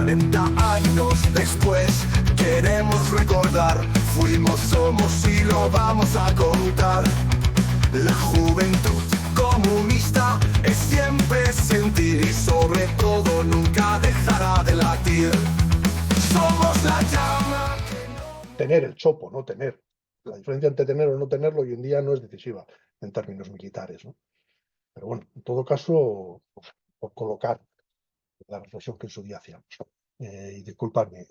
40 años después queremos recordar, fuimos, somos y lo vamos a contar. La juventud comunista es siempre sentir y sobre todo nunca dejará de latir. Somos la llama que no... Tener el chopo, no tener. La diferencia entre tener o no tenerlo hoy en día no es decisiva en términos militares, ¿no? Pero bueno, en todo caso, por colocar la reflexión que en su día hacíamos. Y disculpadme.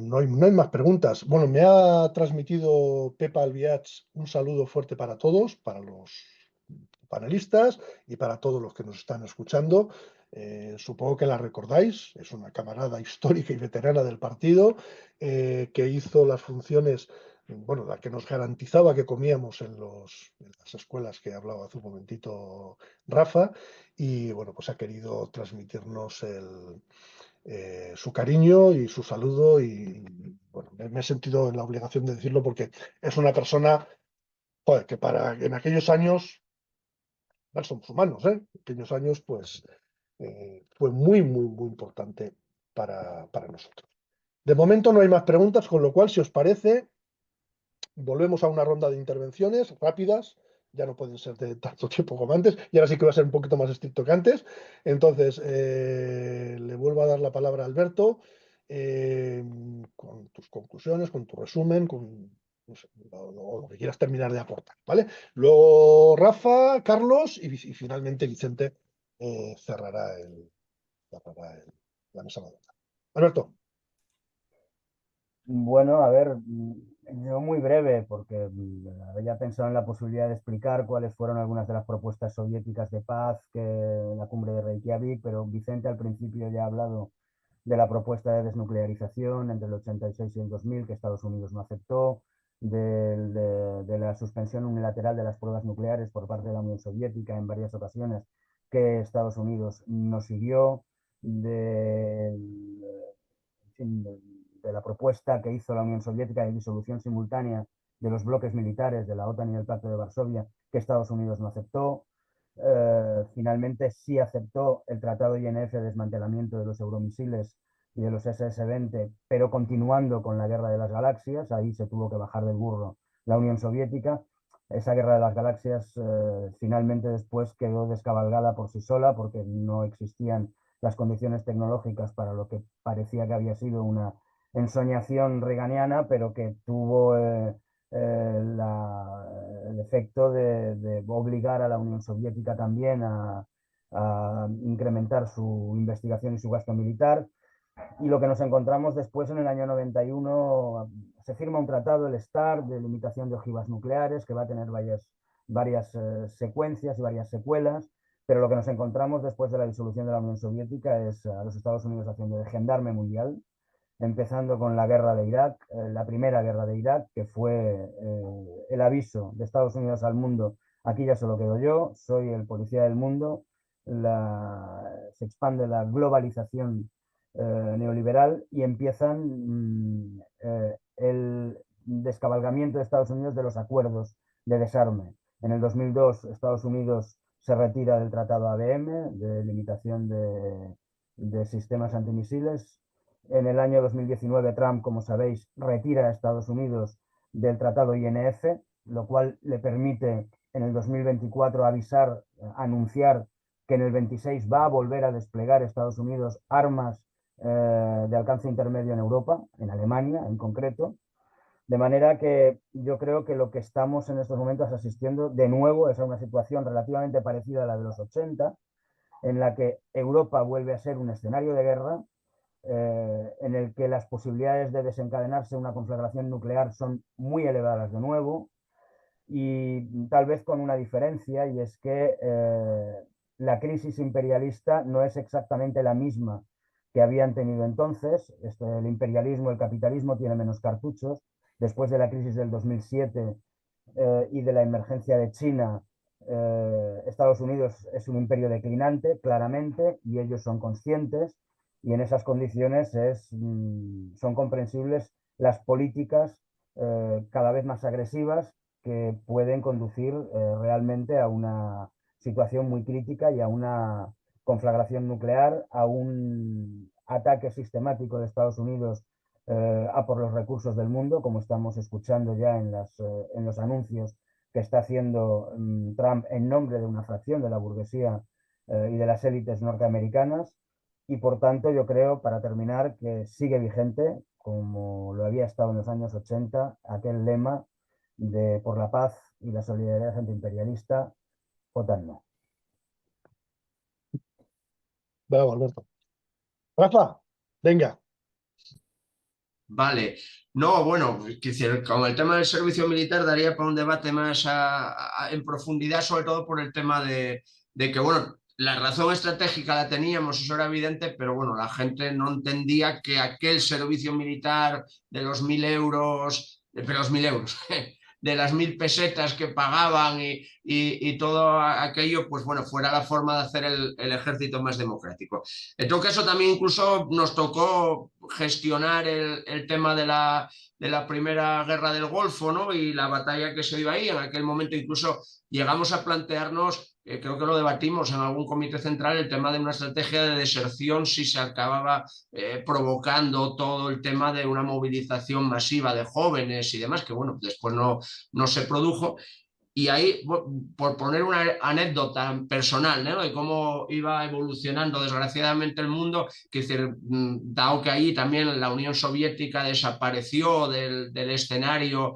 No hay más preguntas. Bueno, me ha transmitido Pepa Albiach un saludo fuerte para todos, para los panelistas y para todos los que nos están escuchando. Supongo que la recordáis, es una camarada histórica y veterana del partido que hizo las funciones, bueno, la que nos garantizaba que comíamos en las escuelas que hablaba hace un momentito Rafa, y bueno, pues ha querido transmitirnos su cariño y su saludo y bueno, me he sentido en la obligación de decirlo porque es una persona, joder, que en aquellos años, no somos humanos, ¿eh? En aquellos años, pues fue muy, muy, muy importante para nosotros. De momento no hay más preguntas, con lo cual, si os parece, volvemos a una ronda de intervenciones rápidas. Ya no pueden ser de tanto tiempo como antes, y ahora sí que va a ser un poquito más estricto que antes. Entonces, le vuelvo a dar la palabra a Alberto, con tus conclusiones, con tu resumen, con no sé, lo que quieras terminar de aportar, ¿vale? Luego Rafa, Carlos y finalmente Vicente cerrará la mesa redonda. Alberto. Bueno, a ver, yo muy breve, porque había pensado en la posibilidad de explicar cuáles fueron algunas de las propuestas soviéticas de paz que en la cumbre de Reykjavik, pero Vicente al principio ya ha hablado de la propuesta de desnuclearización entre el 86 y el 2000 que Estados Unidos no aceptó, de la suspensión unilateral de las pruebas nucleares por parte de la Unión Soviética en varias ocasiones que Estados Unidos no siguió, de la propuesta que hizo la Unión Soviética de disolución simultánea de los bloques militares de la OTAN y el Pacto de Varsovia, que Estados Unidos no aceptó. Finalmente sí aceptó el Tratado INF de desmantelamiento de los euromisiles y de los SS-20, pero continuando con la Guerra de las Galaxias. Ahí se tuvo que bajar del burro la Unión Soviética. Esa Guerra de las Galaxias finalmente después quedó descabalgada por sí sola porque no existían las condiciones tecnológicas para lo que parecía que había sido una ensoñación reganiana, pero que tuvo el efecto de obligar a la Unión Soviética también a incrementar su investigación y su gasto militar. Y lo que nos encontramos después, en el año 91, se firma un tratado, el START, de limitación de ojivas nucleares, que va a tener varias secuencias y varias secuelas, pero lo que nos encontramos después de la disolución de la Unión Soviética es a los Estados Unidos haciendo de gendarme mundial, empezando con la guerra de Irak, la primera guerra de Irak, que fue el aviso de Estados Unidos al mundo: aquí ya solo quedo yo, soy el policía del mundo. Se expande la globalización neoliberal y empiezan el descabalgamiento de Estados Unidos de los acuerdos de desarme. En el 2002 Estados Unidos se retira del Tratado ABM de limitación de sistemas antimisiles. En el año 2019 Trump, como sabéis, retira a Estados Unidos del Tratado INF, lo cual le permite en el 2024 avisar, anunciar que en el 26 va a volver a desplegar Estados Unidos armas de alcance intermedio en Europa, en Alemania en concreto. De manera que yo creo que lo que estamos en estos momentos asistiendo de nuevo es a una situación relativamente parecida a la de los 80, en la que Europa vuelve a ser un escenario de guerra, en el que las posibilidades de desencadenarse una conflagración nuclear son muy elevadas de nuevo, y tal vez con una diferencia, y es que la crisis imperialista no es exactamente la misma que habían tenido entonces. El imperialismo, el capitalismo tiene menos cartuchos. Después de la crisis del 2007 y de la emergencia de China, Estados Unidos es un imperio declinante, claramente, y ellos son conscientes, y en esas condiciones son comprensibles las políticas cada vez más agresivas que pueden conducir realmente a una situación muy crítica y a una conflagración nuclear, a un ataque sistemático de Estados Unidos a por los recursos del mundo, como estamos escuchando ya en los anuncios que está haciendo Trump en nombre de una fracción de la burguesía y de las élites norteamericanas. Y por tanto, yo creo, para terminar, que sigue vigente, como lo había estado en los años 80, aquel lema de por la paz y la solidaridad antiimperialista, OTAN no. Bravo, Alberto. Rafa, venga. Vale, no, bueno, con el tema del servicio militar daría para un debate más en profundidad, sobre todo por el tema de que, bueno, la razón estratégica la teníamos, eso era evidente, pero bueno, la gente no entendía que aquel servicio militar de los 1.000 euros, de las 1.000 pesetas que pagaban y todo aquello, pues bueno, fuera la forma de hacer el ejército más democrático. En todo caso, también incluso nos tocó gestionar el tema de la primera guerra del Golfo, ¿no? Y la batalla que se dio ahí. En aquel momento incluso llegamos a plantearnos, creo que lo debatimos en algún comité central, el tema de una estrategia de deserción si se acababa provocando todo el tema de una movilización masiva de jóvenes y demás, que bueno, después no se produjo. Y ahí, por poner una anécdota personal, ¿no? De cómo iba evolucionando desgraciadamente el mundo, que decir, dado que ahí también la Unión Soviética desapareció del escenario,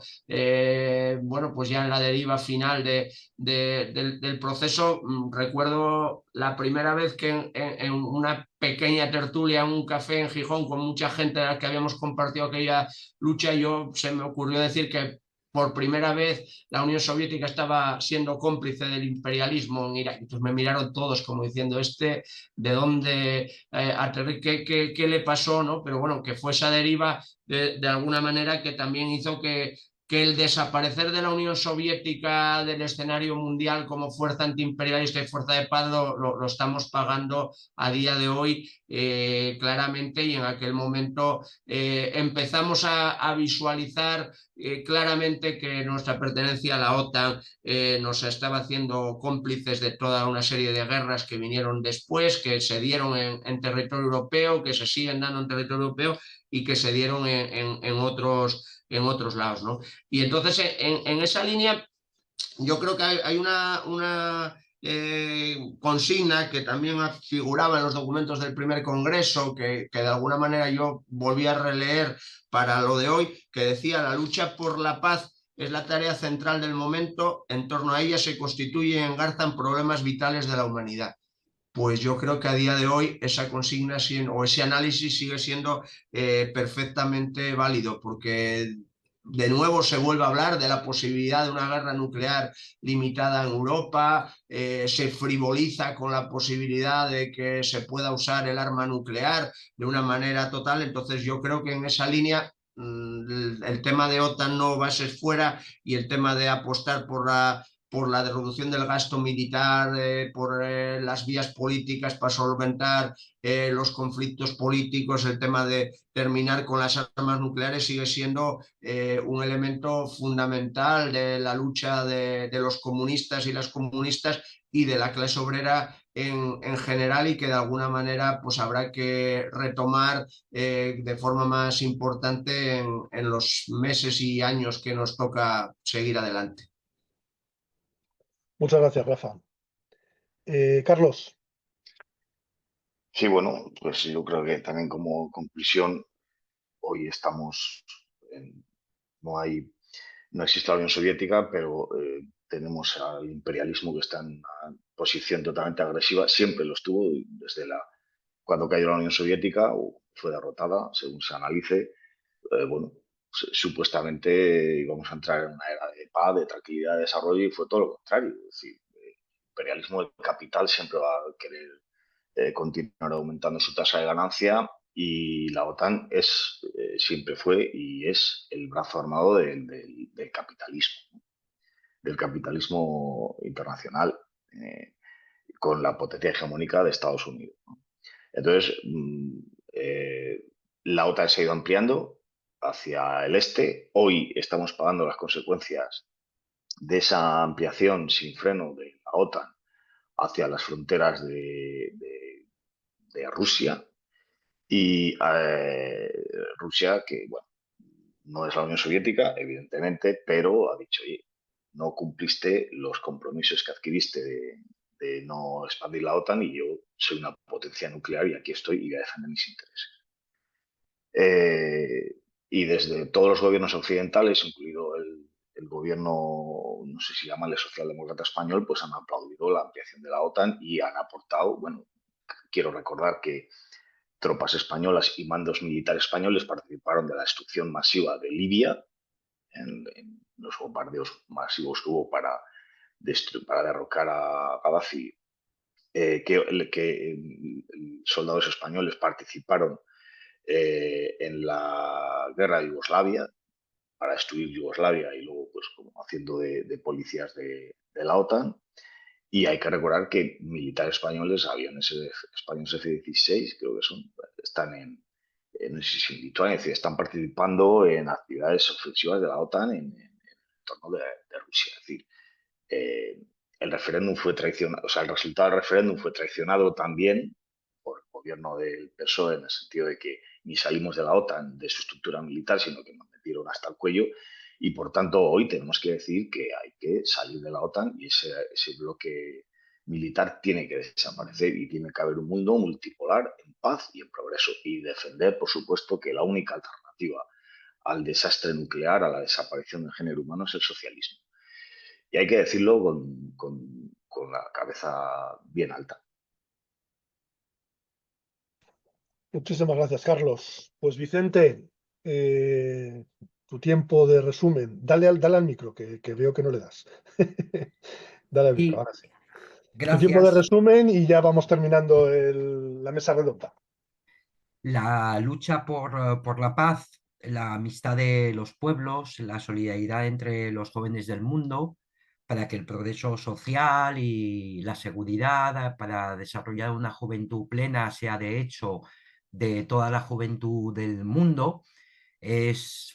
bueno, pues ya en la deriva final del proceso, recuerdo la primera vez que en una pequeña tertulia en un café en Gijón con mucha gente a la que habíamos compartido aquella lucha, se me ocurrió decir que por primera vez la Unión Soviética estaba siendo cómplice del imperialismo en Irak. Entonces me miraron todos como diciendo, ¿de dónde qué le pasó? ¿No? Pero bueno, que fue esa deriva de alguna manera que también hizo que el desaparecer de la Unión Soviética del escenario mundial como fuerza antiimperialista y fuerza de paz lo estamos pagando a día de hoy claramente, y en aquel momento empezamos a visualizar claramente que nuestra pertenencia a la OTAN nos estaba haciendo cómplices de toda una serie de guerras que vinieron después, que se dieron en territorio europeo, que se siguen dando en territorio europeo y que se dieron en otros lados, ¿no? Y entonces en esa línea yo creo que hay una consigna que también figuraba en los documentos del primer congreso, que de alguna manera yo volví a releer para lo de hoy, que decía: la lucha por la paz es la tarea central del momento, en torno a ella se constituyen y engarzan problemas vitales de la humanidad. Pues yo creo que a día de hoy esa consigna o ese análisis sigue siendo perfectamente válido, porque de nuevo se vuelve a hablar de la posibilidad de una guerra nuclear limitada en Europa, se frivoliza con la posibilidad de que se pueda usar el arma nuclear de una manera total. Entonces yo creo que en esa línea el tema de OTAN no va a ser fuera, y el tema de apostar por la reducción del gasto militar, por las vías políticas para solventar los conflictos políticos, el tema de terminar con las armas nucleares sigue siendo un elemento fundamental de la lucha de los comunistas y las comunistas y de la clase obrera en general, y que de alguna manera pues habrá que retomar de forma más importante en los meses y años que nos toca seguir adelante. Muchas gracias, Rafa. Carlos. Sí, bueno, pues yo creo que también como conclusión, hoy estamos no existe la Unión Soviética, pero tenemos al imperialismo que está en una posición totalmente agresiva, siempre lo estuvo desde cuando cayó la Unión Soviética o fue derrotada, según se analice. Bueno, supuestamente íbamos a entrar en una era de paz, de tranquilidad, de desarrollo, y fue todo lo contrario. Es decir, el imperialismo del capital siempre va a querer continuar aumentando su tasa de ganancia, y la OTAN siempre fue y es el brazo armado del capitalismo internacional, con la potencia hegemónica de Estados Unidos, ¿no? Entonces, la OTAN se ha ido ampliando hacia el este. Hoy estamos pagando las consecuencias de esa ampliación sin freno de la OTAN, hacia las fronteras de Rusia. Y Rusia, que bueno, no es la Unión Soviética, evidentemente, pero ha dicho, oye, no cumpliste los compromisos que adquiriste de no expandir la OTAN y yo soy una potencia nuclear y aquí estoy y voy a defender mis intereses. Y desde todos los gobiernos occidentales, incluido el gobierno, no sé si llamarle socialdemócrata español, pues han aplaudido la ampliación de la OTAN y han aportado, bueno, quiero recordar que tropas españolas y mandos militares españoles participaron de la destrucción masiva de Libia, en los bombardeos masivos que hubo para derrocar a Gaddafi, que soldados españoles participaron en la guerra de Yugoslavia para destruir Yugoslavia y luego pues como haciendo de policías de la OTAN. Y hay que recordar que militares españoles, aviones españoles F-16, creo que están no sé si en Lituania, es decir, están participando en actividades ofensivas de la OTAN en el entorno de Rusia. Es decir, el referéndum fue traicionado, o sea, el resultado del referéndum fue traicionado también por el gobierno del PSOE, en el sentido de que ni salimos de la OTAN, de su estructura militar, sino que nos metieron hasta el cuello. Y por tanto, hoy tenemos que decir que hay que salir de la OTAN y ese bloque militar tiene que desaparecer y tiene que haber un mundo multipolar en paz y en progreso. Y defender, por supuesto, que la única alternativa al desastre nuclear, a la desaparición del género humano, es el socialismo. Y hay que decirlo con la cabeza bien alta. Muchísimas gracias, Carlos. Pues Vicente, tu tiempo de resumen. Dale al micro, que veo que no le das. Dale al micro, Sí, ahora sí. Tu tiempo de gracias. resumen y ya vamos terminando la mesa redonda. La lucha por la paz, la amistad de los pueblos, la solidaridad entre los jóvenes del mundo, para que el progreso social y la seguridad, para desarrollar una juventud plena, sea de hecho de toda la juventud del mundo,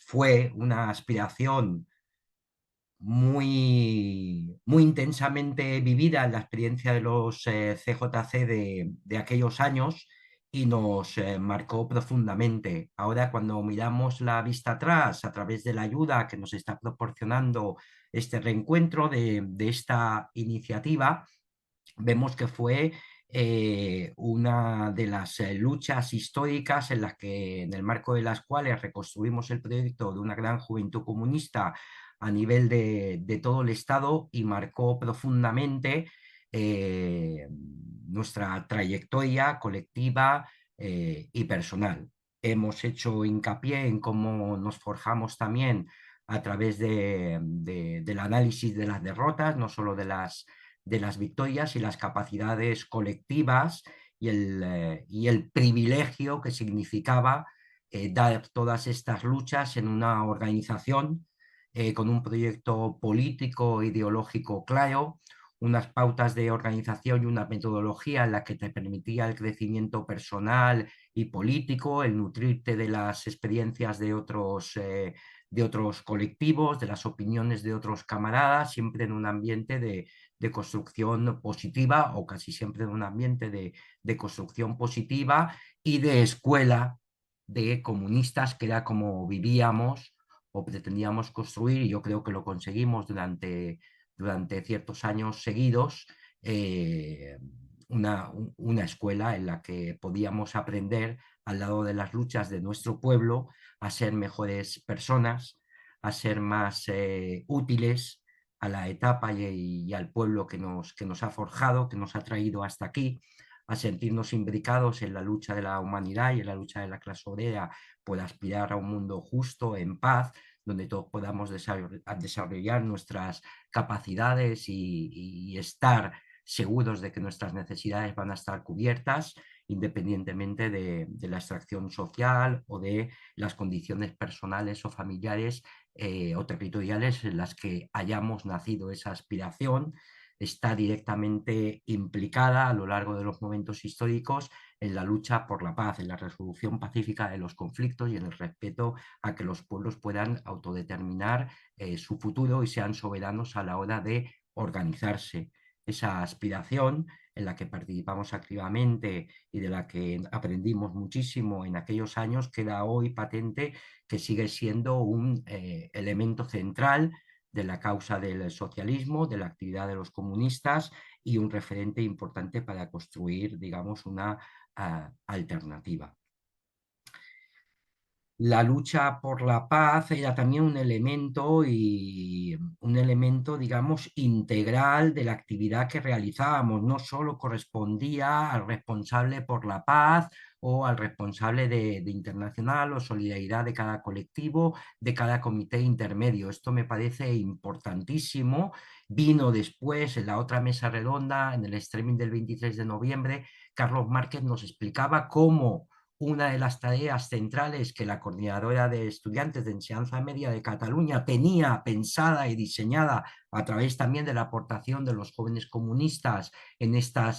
fue una aspiración muy intensamente vivida en la experiencia de los CJC de aquellos años y nos marcó profundamente. Ahora, cuando miramos la vista atrás a través de la ayuda que nos está proporcionando este reencuentro de esta iniciativa, vemos que fue una de las luchas históricas en el marco de las cuales reconstruimos el proyecto de una gran juventud comunista a nivel de todo el Estado y marcó profundamente nuestra trayectoria colectiva y personal. Hemos hecho hincapié en cómo nos forjamos también a través del análisis de las derrotas, no solo de las victorias y las capacidades colectivas y el privilegio que significaba dar todas estas luchas en una organización con un proyecto político, ideológico claro, unas pautas de organización y una metodología en la que te permitía el crecimiento personal y político, el nutrirte de las experiencias de otros colectivos, de las opiniones de otros camaradas, siempre en un ambiente de construcción positiva o casi siempre en un ambiente de construcción positiva y de escuela de comunistas, que era como vivíamos o pretendíamos construir, y yo creo que lo conseguimos durante ciertos años seguidos, una escuela en la que podíamos aprender al lado de las luchas de nuestro pueblo a ser mejores personas, a ser más útiles a la etapa y al pueblo que nos ha forjado, que nos ha traído hasta aquí, a sentirnos imbricados en la lucha de la humanidad y en la lucha de la clase obrera por aspirar a un mundo justo, en paz, donde todos podamos desarrollar nuestras capacidades y estar seguros de que nuestras necesidades van a estar cubiertas, independientemente de la extracción social o de las condiciones personales o familiares o territoriales en las que hayamos nacido. Esa aspiración está directamente implicada a lo largo de los momentos históricos en la lucha por la paz, en la resolución pacífica de los conflictos y en el respeto a que los pueblos puedan autodeterminar su futuro y sean soberanos a la hora de organizarse. esa aspiración en la que participamos activamente y de la que aprendimos muchísimo en aquellos años, queda hoy patente que sigue siendo un elemento central de la causa del socialismo, de la actividad de los comunistas y un referente importante para construir, digamos, una alternativa. La lucha por la paz era también un elemento digamos, integral de la actividad que realizábamos. No solo correspondía al responsable por la paz o al responsable de internacional o solidaridad de cada colectivo, de cada comité intermedio. Esto me parece importantísimo. Vino después, en la otra mesa redonda, en el streaming del 23 de noviembre, Carlos Márquez nos explicaba cómo una de las tareas centrales que la Coordinadora de Estudiantes de Enseñanza Media de Cataluña tenía pensada y diseñada a través también de la aportación de los jóvenes comunistas en esta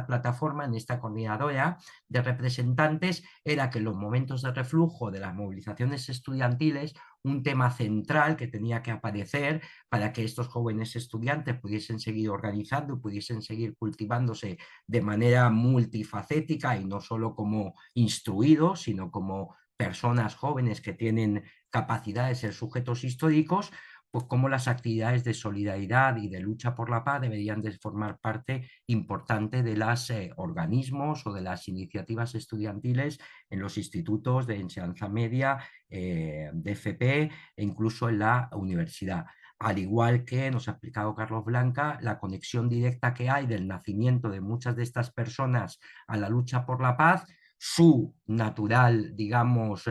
plataforma, en esta coordinadora de representantes, era que en los momentos de reflujo de las movilizaciones estudiantiles, un tema central que tenía que aparecer para que estos jóvenes estudiantes pudiesen seguir organizando y pudiesen seguir cultivándose de manera multifacética y no solo como instruidos, sino como personas jóvenes que tienen capacidad de ser sujetos históricos, pues como las actividades de solidaridad y de lucha por la paz deberían de formar parte importante de los organismos o de las iniciativas estudiantiles en los institutos de enseñanza media, de FP e incluso en la universidad. Al igual que nos ha explicado Carlos Blanca, la conexión directa que hay del nacimiento de muchas de estas personas a la lucha por la paz, su natural, digamos,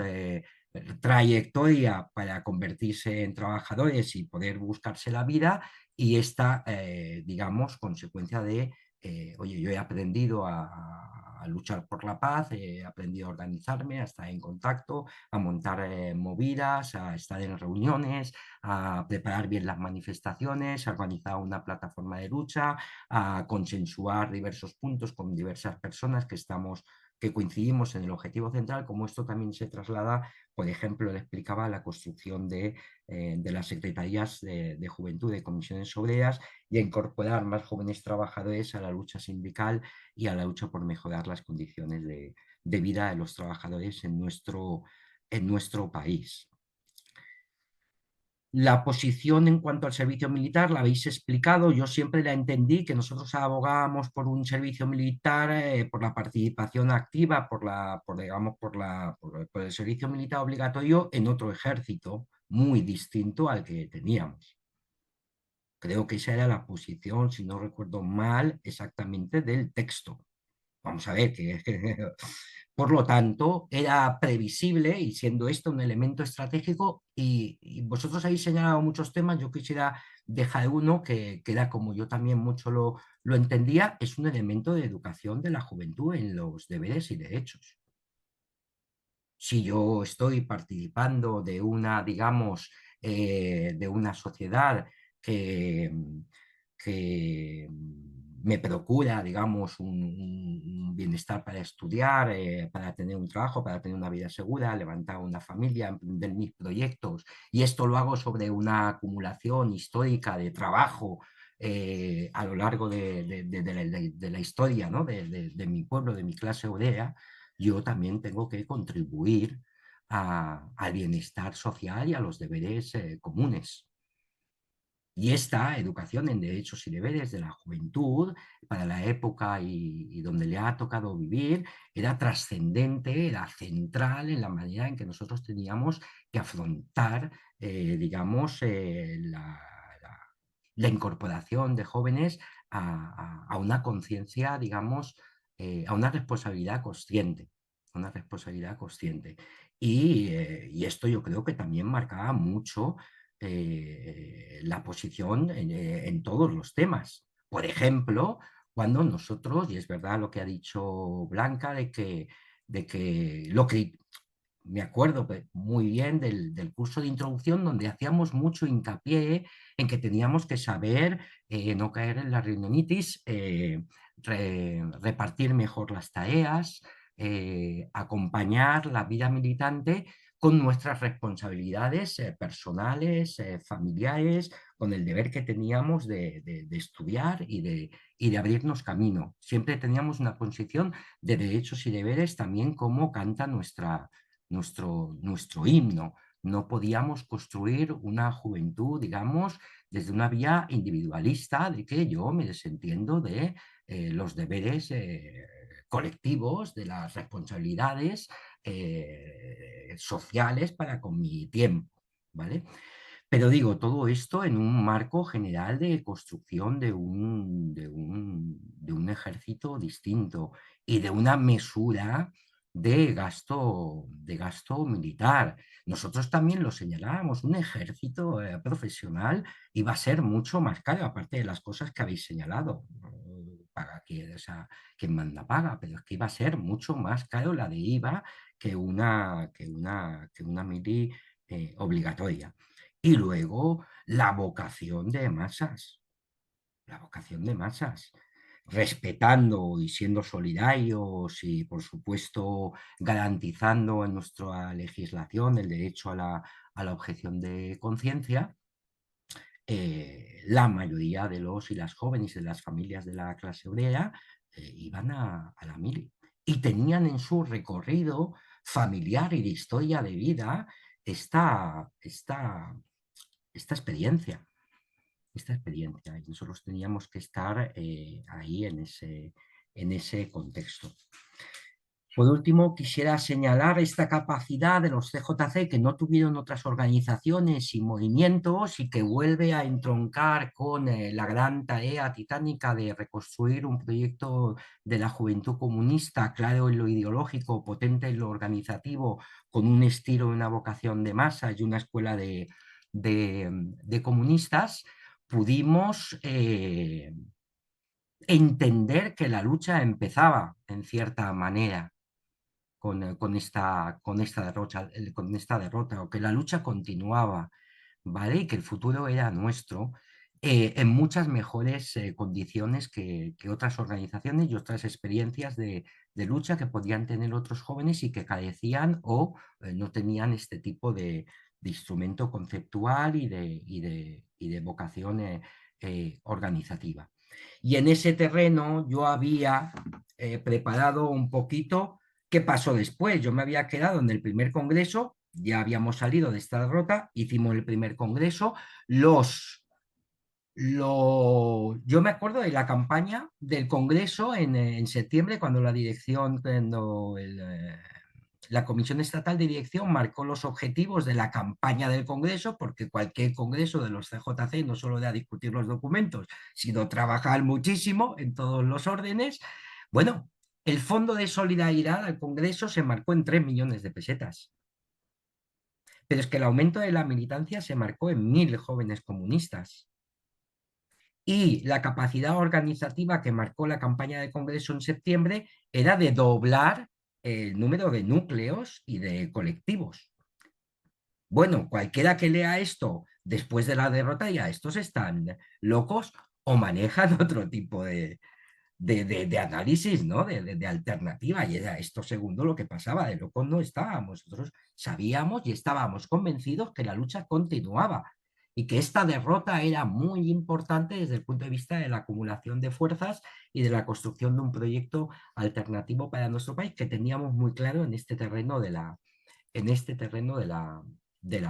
trayectoria para convertirse en trabajadores y poder buscarse la vida, y esta, digamos, consecuencia de, oye, yo he aprendido a luchar por la paz, he aprendido a organizarme, a estar en contacto, a montar movidas, a estar en reuniones, a preparar bien las manifestaciones, a organizar una plataforma de lucha, a consensuar diversos puntos con diversas personas que coincidimos en el objetivo central, como esto también se traslada, por ejemplo, le explicaba la construcción de las secretarías de juventud, de comisiones obreras, y a incorporar más jóvenes trabajadores a la lucha sindical y a la lucha por mejorar las condiciones de vida de los trabajadores en nuestro país. La posición en cuanto al servicio militar la habéis explicado. Yo siempre la entendí que nosotros abogábamos por un servicio militar, por la participación activa, por el servicio militar obligatorio en otro ejército muy distinto al que teníamos. Creo que esa era la posición, si no recuerdo mal, exactamente del texto. Vamos a ver, por lo tanto, era previsible, y siendo esto un elemento estratégico, y vosotros habéis señalado muchos temas, yo quisiera dejar uno que era como yo también mucho lo entendía, es un elemento de educación de la juventud en los deberes y derechos. Si yo estoy participando de una, digamos, de una sociedad que me procura, digamos, un bienestar para estudiar, para tener un trabajo, para tener una vida segura, levantar una familia, emprender mis proyectos, y esto lo hago sobre una acumulación histórica de trabajo a lo largo de la historia, ¿no? de mi pueblo, de mi clase obrera. Yo también tengo que contribuir al bienestar social y a los deberes comunes. Y esta educación en derechos y deberes de la juventud, para la época y donde le ha tocado vivir, era trascendente, era central en la manera en que nosotros teníamos que afrontar, digamos, la incorporación de jóvenes a una conciencia, digamos, a una responsabilidad consciente. Una responsabilidad consciente. Y esto yo creo que también marcaba mucho la posición en todos los temas. Por ejemplo, cuando nosotros, y es verdad lo que ha dicho Blanca, de que me acuerdo muy bien del curso de introducción, donde hacíamos mucho hincapié en que teníamos que saber no caer en la riñonitis, repartir mejor las tareas, acompañar la vida militante con nuestras responsabilidades personales, familiares, con el deber que teníamos de estudiar y de abrirnos camino. Siempre teníamos una posición de derechos y deberes también como canta nuestro himno. No podíamos construir una juventud, digamos, desde una vía individualista de que yo me desentiendo de los deberes colectivos, de las responsabilidades sociales para con mi tiempo, ¿vale? Pero digo, todo esto en un marco general de construcción de un ejército distinto y de una mesura de gasto militar. Nosotros también lo señalábamos, un ejército profesional iba a ser mucho más caro, aparte de las cosas que habéis señalado. Paga quien, o sea, quien manda paga, pero es que iba a ser mucho más caro la de IVA que una mili obligatoria. Y luego la vocación de masas, respetando y siendo solidarios y, por supuesto, garantizando en nuestra legislación el derecho a la objeción de conciencia. La mayoría de los y las jóvenes de las familias de la clase obrera iban a la mili y tenían en su recorrido familiar y de historia de vida esta experiencia. Y nosotros teníamos que estar ahí en ese contexto. Por último, quisiera señalar esta capacidad de los CJC que no tuvieron otras organizaciones y movimientos y que vuelve a entroncar con la gran tarea titánica de reconstruir un proyecto de la juventud comunista, claro en lo ideológico, potente en lo organizativo, con un estilo y una vocación de masa y una escuela de comunistas. Pudimos entender que la lucha empezaba en cierta manera con esta derrota, o que la lucha continuaba, ¿vale? Y que el futuro era nuestro en muchas mejores condiciones que otras organizaciones y otras experiencias de lucha que podían tener otros jóvenes y que carecían o no tenían este tipo de instrumento conceptual y de vocación organizativa. Y en ese terreno yo había preparado un poquito qué pasó después. Yo me había quedado en el primer congreso, ya habíamos salido de esta derrota, hicimos el primer congreso, yo me acuerdo de la campaña del congreso en septiembre, cuando la dirección, la Comisión Estatal de Dirección marcó los objetivos de la campaña del Congreso, porque cualquier congreso de los CJC no solo era discutir los documentos, sino trabajar muchísimo en todos los órdenes. Bueno, el Fondo de Solidaridad al Congreso se marcó en 3 millones de pesetas. Pero es que el aumento de la militancia se marcó en 1000 jóvenes comunistas. Y la capacidad organizativa que marcó la campaña del Congreso en septiembre era de doblar el número de núcleos y de colectivos. Bueno, cualquiera que lea esto después de la derrota, ya estos están locos o manejan otro tipo de análisis, ¿no? de alternativa. Y era esto segundo lo que pasaba, de locos no estábamos. Nosotros sabíamos y estábamos convencidos que la lucha continuaba y que esta derrota era muy importante desde el punto de vista de la acumulación de fuerzas y de la construcción de un proyecto alternativo para nuestro país que teníamos muy claro en este terreno de la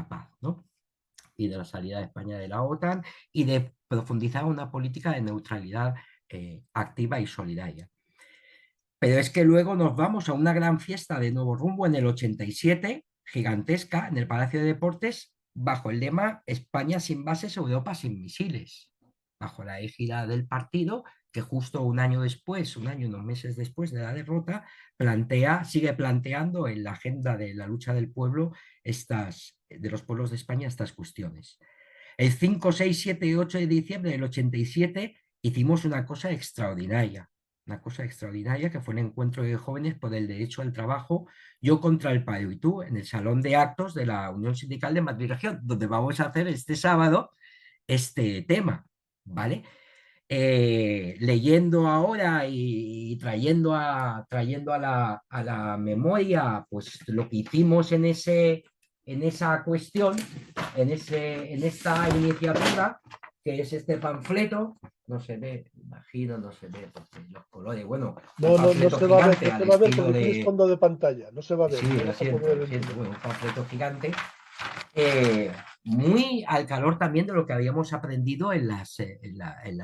paz, ¿no? Y de la salida de España de la OTAN y de profundizar una política de neutralidad activa y solidaria. Pero es que luego nos vamos a una gran fiesta de Nuevo Rumbo en el 87, gigantesca, en el Palacio de Deportes, bajo el lema España sin bases, Europa sin misiles, bajo la égida del partido que justo un año después, unos meses después de la derrota, sigue planteando en la agenda de la lucha del pueblo de los pueblos de España estas cuestiones. El 5, 6, 7 y 8 de diciembre del 87 hicimos una cosa extraordinaria que fue el encuentro de jóvenes por el derecho al trabajo, yo contra el paro y tú, en el Salón de Actos de la Unión Sindical de Madrid Región, donde vamos a hacer este sábado este tema, ¿vale? Leyendo ahora y trayendo a la memoria pues lo que hicimos en ese en esa cuestión, en esta iniciativa, que es este panfleto. No se ve, imagino, no se ve porque los colores, bueno, un No panfleto se va a ver, gigante no al se va a ver estilo porque tienes de... fondo de pantalla, no se va a ver. Sí, no lo vas a siento, poder lo siento. entender. Bueno, un panfleto gigante, muy al calor también de lo que habíamos aprendido en las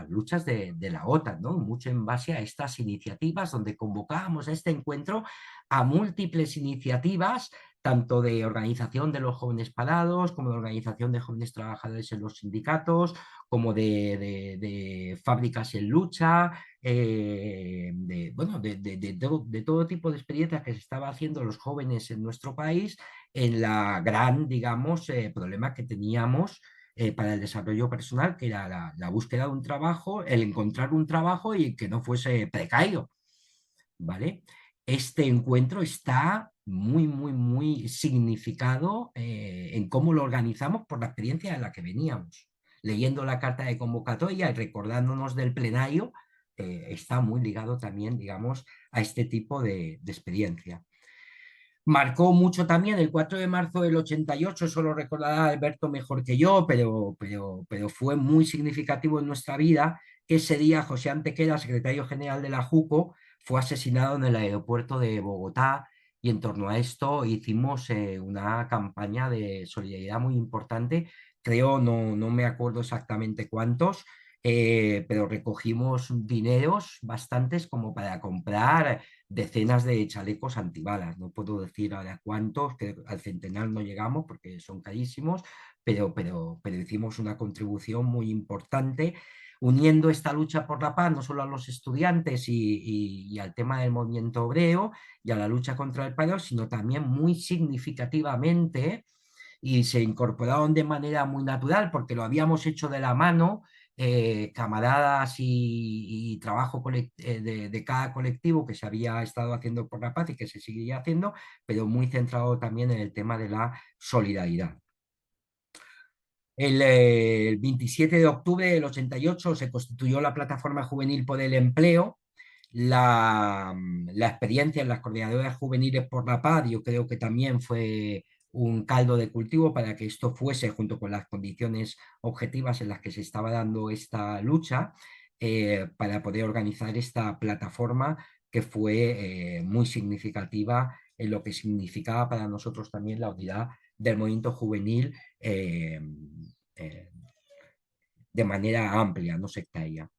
luchas de la OTAN, ¿no? Mucho en base a estas iniciativas donde convocábamos a este encuentro a múltiples iniciativas, tanto de organización de los jóvenes parados, como de organización de jóvenes trabajadores en los sindicatos, como de fábricas en lucha, bueno, de todo tipo de experiencias que se estaba haciendo los jóvenes en nuestro país en la gran, digamos, problema que teníamos para el desarrollo personal, que era la búsqueda de un trabajo, el encontrar un trabajo y que no fuese precario, ¿vale? Este encuentro está muy, muy, muy significado en cómo lo organizamos por la experiencia en la que veníamos. Leyendo la carta de convocatoria y recordándonos del plenario, está muy ligado también, digamos, a este tipo de experiencia. Marcó mucho también el 4 de marzo del 88, eso lo recordará Alberto mejor que yo, pero fue muy significativo en nuestra vida que ese día José Antequera, secretario general de la JUCO, fue asesinado en el aeropuerto de Bogotá y en torno a esto hicimos una campaña de solidaridad muy importante. Creo, no me acuerdo exactamente cuántos, pero recogimos dineros bastantes como para comprar decenas de chalecos antibalas. No puedo decir ahora cuántos, que al centenar no llegamos porque son carísimos, pero hicimos una contribución muy importante uniendo esta lucha por la paz no solo a los estudiantes y al tema del movimiento obrero y a la lucha contra el paro, sino también muy significativamente y se incorporaron de manera muy natural porque lo habíamos hecho de la mano, camaradas y trabajo de cada colectivo que se había estado haciendo por la paz y que se seguiría haciendo, pero muy centrado también en el tema de la solidaridad. El 27 de octubre del 88 se constituyó la Plataforma Juvenil por el Empleo. La experiencia en las coordinadoras juveniles por la paz yo creo que también fue un caldo de cultivo para que esto fuese, junto con las condiciones objetivas en las que se estaba dando esta lucha, para poder organizar esta plataforma que fue muy significativa en lo que significaba para nosotros también la unidad del movimiento juvenil eh, de manera amplia, no sectaria.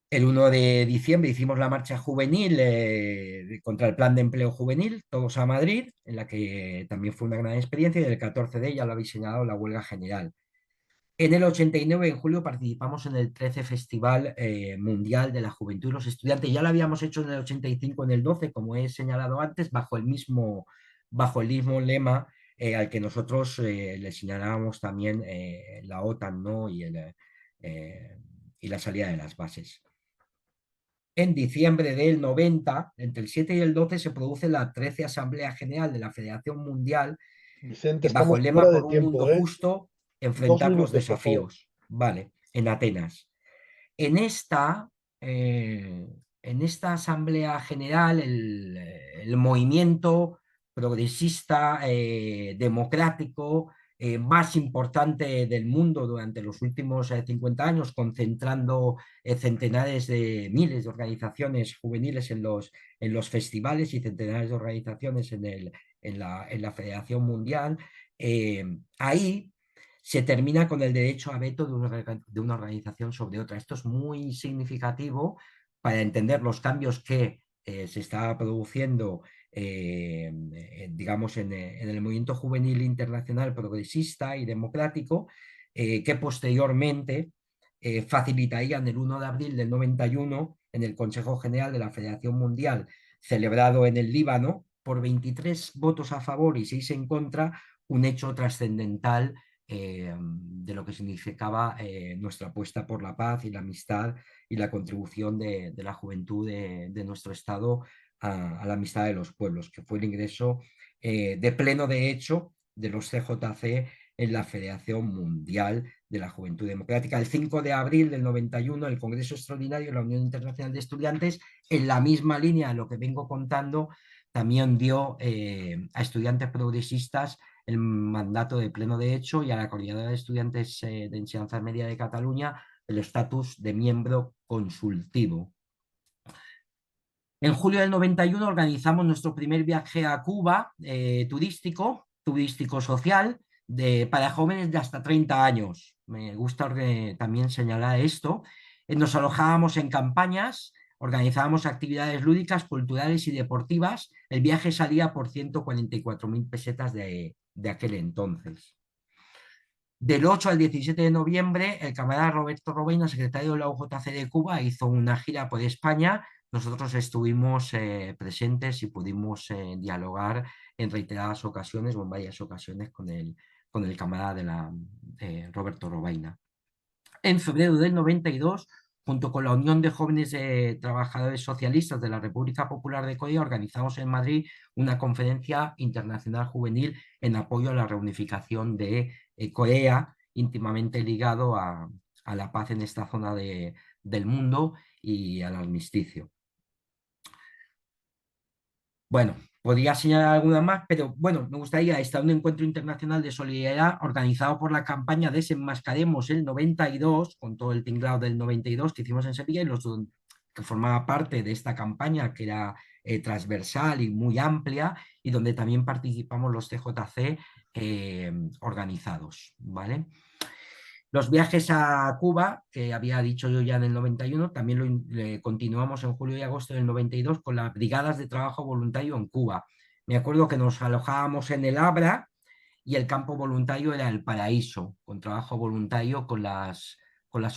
El 1 de diciembre hicimos la marcha juvenil contra el plan de empleo juvenil, todos a Madrid, en la que también fue una gran experiencia, y el 14 de ella lo habéis señalado, la huelga general. En el 89, en julio, participamos en el 13 Festival Mundial de la Juventud y los Estudiantes. Ya lo habíamos hecho en el 85, en el 12, como he señalado antes, bajo el mismo lema al que nosotros le señalábamos también la OTAN, ¿no? y la salida de las bases. En diciembre del 90, entre el 7 y el 12, se produce la 13 Asamblea General de la Federación Mundial, Vicente, bajo estamos el lema fuera de por un mundo tiempo, ¿eh? justo, 2 enfrentar los minutos, por favor. desafíos. Vale, en Atenas. En esta Asamblea General, el movimiento progresista, democrático, más importante del mundo durante los últimos 50 años, concentrando centenares de miles de organizaciones juveniles en los festivales y centenares de organizaciones en la Federación Mundial. Ahí se termina con el derecho a veto de una organización sobre otra. Esto es muy significativo para entender los cambios que se está produciendo, digamos, en el movimiento juvenil internacional progresista y democrático, que posteriormente facilitarían el 1 de abril del 91 en el Consejo General de la Federación Mundial, celebrado en el Líbano, por 23 votos a favor y 6 en contra, un hecho trascendental de lo que significaba nuestra apuesta por la paz y la amistad y la contribución de la juventud de nuestro Estado a la amistad de los pueblos, que fue el ingreso de pleno de hecho de los CJC en la Federación Mundial de la Juventud Democrática. El 5 de abril del 91, el Congreso Extraordinario de la Unión Internacional de Estudiantes, en la misma línea de lo que vengo contando, también dio a estudiantes progresistas el mandato de pleno derecho y a la Coordinadora de Estudiantes de Enseñanza Media de Cataluña el estatus de miembro consultivo. En julio del 91 organizamos nuestro primer viaje a Cuba turístico social, para jóvenes de hasta 30 años. Me gusta también señalar esto. Nos alojábamos en campañas, organizábamos actividades lúdicas, culturales y deportivas. El viaje salía por 144.000 pesetas de aquel entonces. Del 8 al 17 de noviembre, el camarada Roberto Robaina, secretario de la UJC de Cuba, hizo una gira por España. Nosotros estuvimos presentes y pudimos dialogar en reiteradas ocasiones o en varias ocasiones con el camarada Roberto Robaina. En febrero del 92, junto con la Unión de Jóvenes Trabajadores Socialistas de la República Popular de Corea, organizamos en Madrid una conferencia internacional juvenil en apoyo a la reunificación de Corea, íntimamente ligado a la paz en esta zona del mundo y al armisticio. Bueno, podría señalar alguna más, pero bueno, me gustaría, está un encuentro internacional de solidaridad organizado por la campaña Desenmascaremos el 92, con todo el tinglado del 92 que hicimos en Sevilla, y que formaba parte de esta campaña, que era transversal y muy amplia, y donde también participamos los CJC organizados, ¿vale? Los viajes a Cuba, que había dicho yo ya en el 91, también lo continuamos en julio y agosto del 92 con las brigadas de trabajo voluntario en Cuba. Me acuerdo que nos alojábamos en el Abra y el campo voluntario era el Paraíso, con trabajo voluntario con las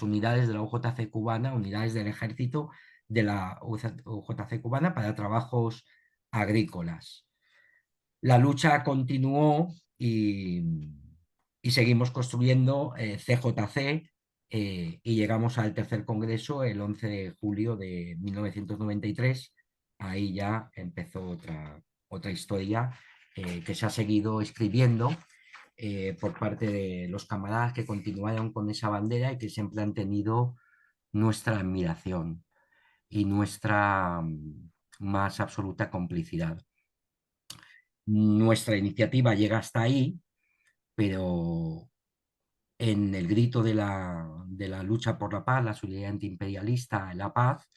unidades de la UJC cubana, unidades del ejército de la UJC cubana para trabajos agrícolas. La lucha continuó y seguimos construyendo CJC y llegamos al tercer congreso el 11 de julio de 1993. Ahí ya empezó otra historia que se ha seguido escribiendo por parte de los camaradas que continuaron con esa bandera y que siempre han tenido nuestra admiración y nuestra más absoluta complicidad. Nuestra iniciativa llega hasta ahí, pero en el grito de la lucha por la paz, la solidaridad antiimperialista, la paz,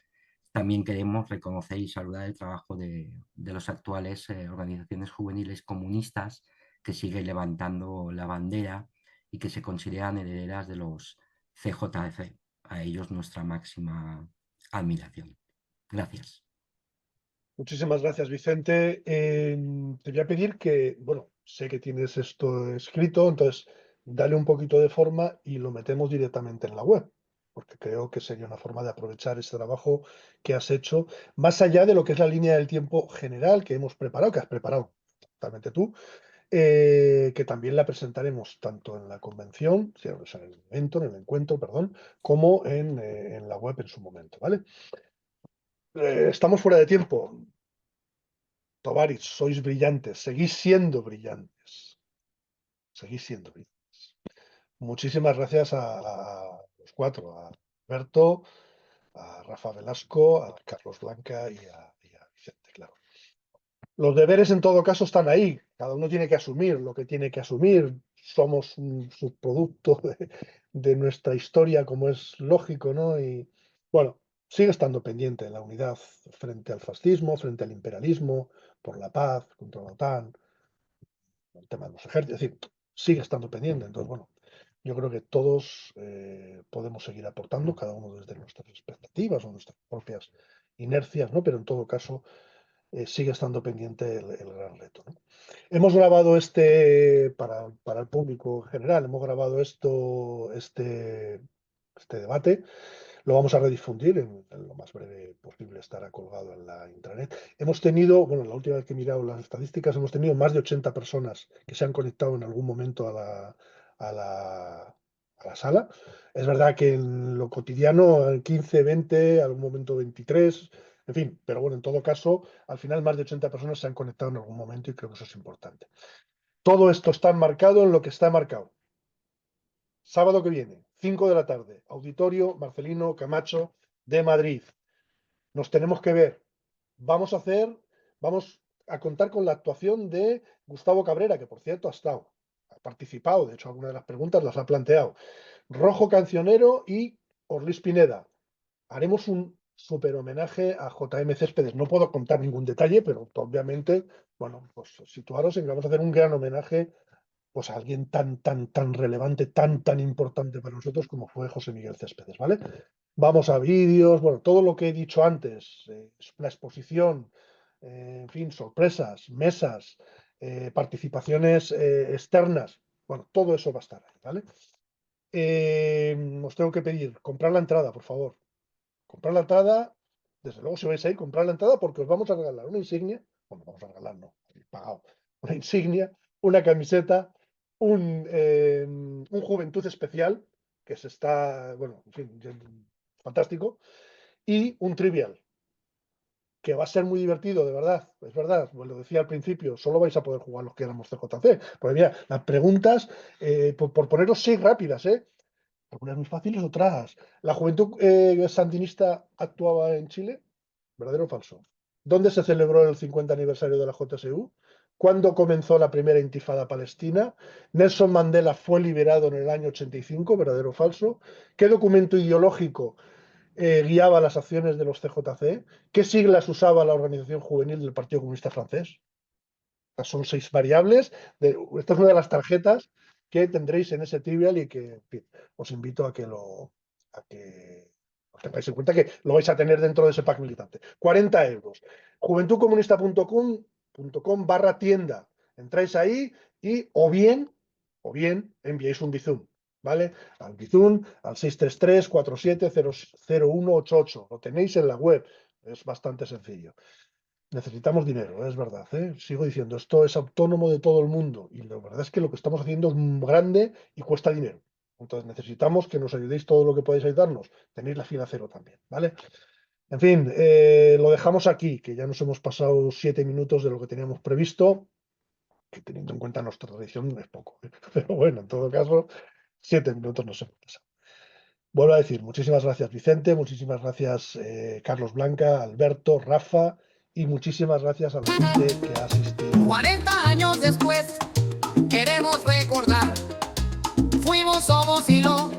también queremos reconocer y saludar el trabajo de las actuales organizaciones juveniles comunistas que siguen levantando la bandera y que se consideran herederas de los CJC. A ellos nuestra máxima admiración. Gracias. Muchísimas gracias, Vicente. Te voy a pedir que, bueno, sé que tienes esto escrito, entonces dale un poquito de forma y lo metemos directamente en la web, porque creo que sería una forma de aprovechar ese trabajo que has hecho, más allá de lo que es la línea del tiempo general que hemos preparado, que has preparado totalmente tú, que también la presentaremos tanto en la convención, o sea, en el evento, en el encuentro, perdón, como en la web en su momento, ¿vale? Estamos fuera de tiempo. Tovarich, sois brillantes, seguís siendo brillantes. Seguís siendo brillantes. Muchísimas gracias a los cuatro, a Alberto, a Rafa Velasco, a Carlos Blanca y a Vicente, claro. Los deberes en todo caso están ahí, cada uno tiene que asumir lo que tiene que asumir, somos un subproducto de nuestra historia, como es lógico, ¿no? Y bueno, sigue estando pendiente la unidad frente al fascismo, frente al imperialismo, por la paz, contra la OTAN, el tema de los ejércitos, es decir, sigue estando pendiente. Entonces, bueno, yo creo que todos podemos seguir aportando, cada uno desde nuestras expectativas o nuestras propias inercias, ¿no? Pero en todo caso, sigue estando pendiente el gran reto, ¿no? Hemos grabado para el público en general, hemos grabado este debate. Lo vamos a redifundir en lo más breve posible, estará colgado en la intranet. Hemos tenido, bueno, la última vez que he mirado las estadísticas, hemos tenido más de 80 personas que se han conectado en algún momento a la sala. Es verdad que en lo cotidiano, 15, 20, algún momento 23, en fin, pero bueno, en todo caso, al final más de 80 personas se han conectado en algún momento y creo que eso es importante. Todo esto está enmarcado en lo que está marcado. Sábado que viene, 5 de la tarde, Auditorio Marcelino Camacho de Madrid. Nos tenemos que ver. Vamos a contar con la actuación de Gustavo Cabrera, que por cierto ha participado, de hecho algunas de las preguntas las ha planteado. Rojo Cancionero y Orlis Pineda. Haremos un súper homenaje a JM Céspedes. No puedo contar ningún detalle, pero obviamente, bueno, pues situaros en que vamos a hacer un gran homenaje pues a alguien tan relevante, tan importante para nosotros como fue José Miguel Céspedes, ¿vale? Vamos a vídeos, bueno, todo lo que he dicho antes, la exposición, en fin, sorpresas, mesas, participaciones externas, bueno, todo eso va a estar ahí, ¿vale? Os tengo que pedir, comprar la entrada, por favor. Comprar la entrada, desde luego si vais ahí, comprar la entrada porque os vamos a regalar una insignia, bueno, vamos a regalar, no, pagado, una insignia, una camiseta, un Juventud Especial, que se está, bueno, en fin, fantástico, y un Trivial, que va a ser muy divertido, de verdad, es verdad, pues lo decía al principio, solo vais a poder jugar los que éramos CJC, porque mira, las preguntas, por poneros 6 rápidas, algunas muy fáciles, otras. ¿La Juventud Sandinista actuaba en Chile? ¿Verdadero o falso? ¿Dónde se celebró el 50 aniversario de la JSU? ¿Cuándo comenzó la primera intifada palestina? ¿Nelson Mandela fue liberado en el año 85? ¿Verdadero o falso? ¿Qué documento ideológico guiaba las acciones de los CJC? ¿Qué siglas usaba la organización juvenil del Partido Comunista Francés? Estas son 6 variables. Esta es una de las tarjetas que tendréis en ese trivial y que, en fin, os invito a que os tengáis en cuenta que lo vais a tener dentro de ese pack militante. 40 euros. juventudcomunista.com/tienda. Entráis ahí y o bien enviáis un Bizum, ¿vale? Al Bizum, al 633-470188. Lo tenéis en la web. Es bastante sencillo. Necesitamos dinero, es verdad, ¿eh? Sigo diciendo, esto es autónomo de todo el mundo y la verdad es que lo que estamos haciendo es grande y cuesta dinero. Entonces necesitamos que nos ayudéis todo lo que podáis ayudarnos. Tenéis la fila cero también, ¿vale? En fin, lo dejamos aquí, que ya nos hemos pasado 7 minutos de lo que teníamos previsto, que teniendo en cuenta nuestra tradición es poco, ¿eh? Pero bueno, en todo caso, 7 minutos nos hemos pasado. Vuelvo a decir, muchísimas gracias Vicente, muchísimas gracias Carlos Blanca, Alberto, Rafa y muchísimas gracias a la gente que ha asistido. 40 años después, queremos recordar, fuimos, somos y lo